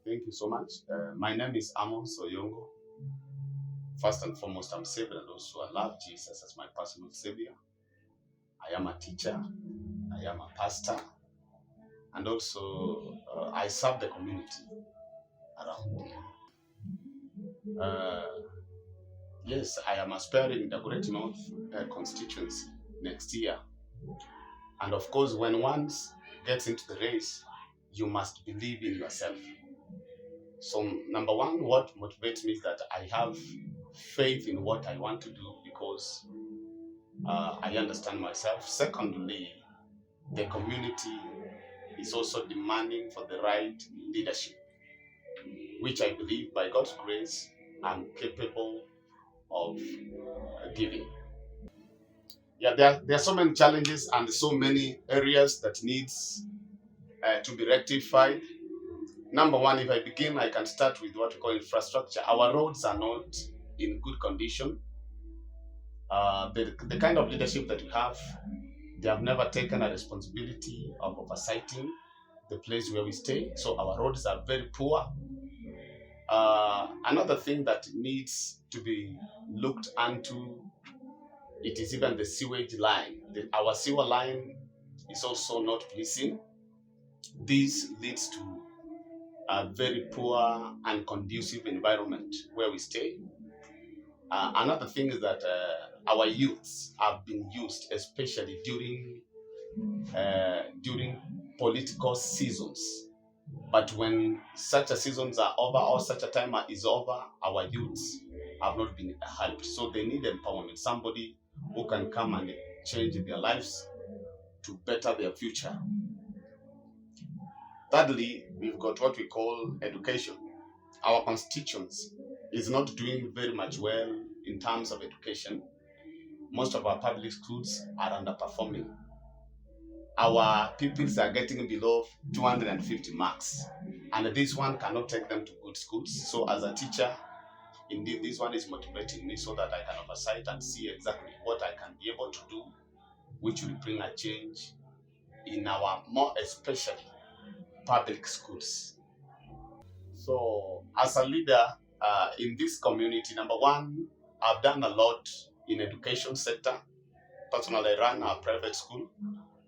Thank you so much. My name is Amos Oyongo. First and foremost, I'm saved and also I love Jesus as my personal savior. I am a teacher, I am a pastor, and also I serve the community around. Uh, yes, I am aspiring Dagoretti North constituency next year. And of course, when one gets into the race, you must believe in yourself. So number one, what motivates me is that I have faith in what I want to do because I understand myself. Secondly, the community is also demanding for the right leadership, which I believe by God's grace I'm capable of giving. Yeah, there are so many challenges and so many areas that needs to be rectified. Number one, if I begin, I can start with what we call infrastructure. Our roads are not in good condition. The kind of leadership that we have, they have never taken a responsibility of oversighting the place where we stay. So our roads are very poor. Another thing that needs to be looked into, it is even the sewage line. Our sewer line is also not pleasing. This leads to a very poor and conducive environment where we stay. Another thing is that our youths have been used, especially during political seasons. But when such a seasons are over or such a time is over, our youths have not been helped. So they need empowerment, somebody who can come and change their lives to better their future. Thirdly, we've got what we call education. Our constituents is not doing very much well in terms of education. Most of our public schools are underperforming. Our pupils are getting below 250 marks, and this one cannot take them to good schools. So as a teacher, indeed, this one is motivating me so that I can oversight and see exactly what I can be able to do, which will bring a change in our more especially public schools. So as a leader in this community, number one, I've done a lot in education sector. Personally, I run a private school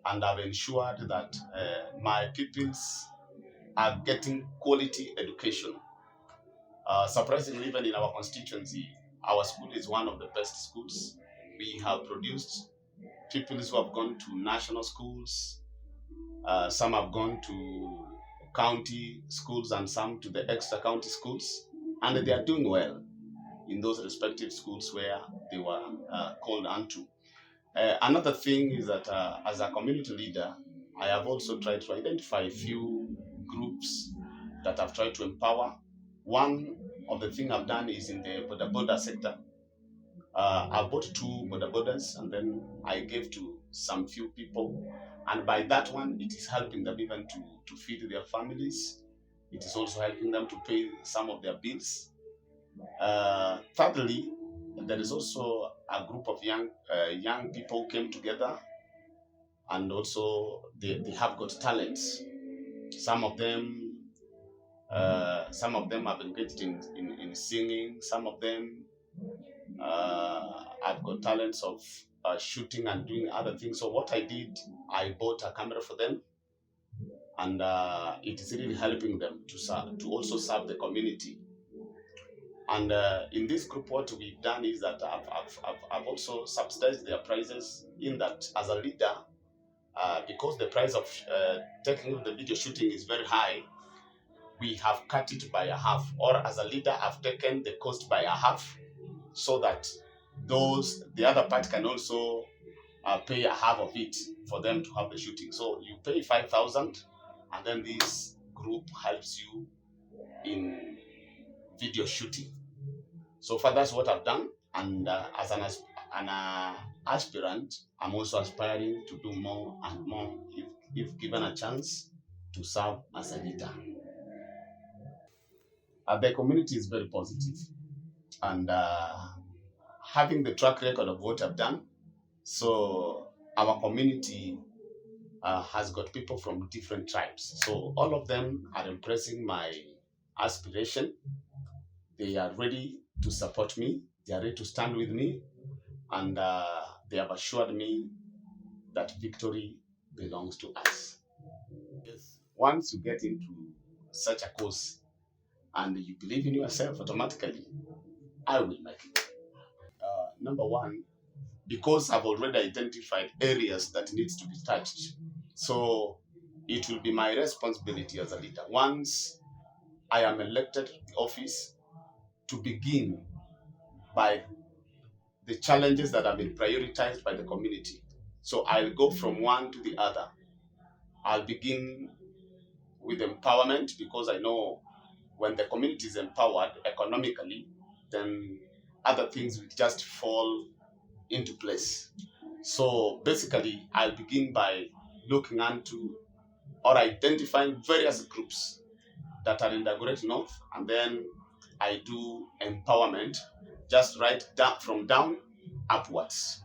and I've ensured that my pupils are getting quality education. Surprisingly, even in our constituency, our school is one of the best schools. We have produced pupils who have gone to national schools. Some have gone to county schools and some to the extra county schools. And they are doing well in those respective schools where they were called onto. Another thing is that as a community leader, I have also tried to identify a few groups that I've tried to empower. One of the things I've done is in the border sector. I bought two borders and then I gave to some few people. And by that one, it is helping them even to feed their families. It is also helping them to pay some of their bills. Thirdly, there is also a group of young people came together, and also they have got talents. Some of them have engaged in singing. Some of them have got talents of shooting and doing other things. So what I did, I bought a camera for them, and it is really helping them to also serve the community. And in this group, what we've done is that I've also subsidized their prices, in that as a leader, because the price of taking the video shooting is very high, we have cut it by a half. Or as a leader, I've taken the cost by a half so that the other part can also pay a half of it for them to have the shooting. So you pay 5,000 and then this group helps you in video shooting. So far, that's what I've done. And as an aspirant, I'm also aspiring to do more and more if given a chance to serve as a leader. The community is very positive, and having the track record of what I've done, so our community has got people from different tribes. So all of them are impressing my aspiration. They are ready to support me. They are ready to stand with me. And they have assured me that victory belongs to us. Yes. Once you get into such a cause and you believe in yourself, automatically, I will make it. Number one, because I've already identified areas that needs to be touched. So it will be my responsibility as a leader, once I am elected to the office, to begin by the challenges that have been prioritized by the community. So I'll go from one to the other. I'll begin with empowerment, because I know when the community is empowered economically, then other things will just fall into place. So basically, I'll begin by looking into or identifying various groups that are in the Dagoretti North, and then I do empowerment, just right down from down upwards.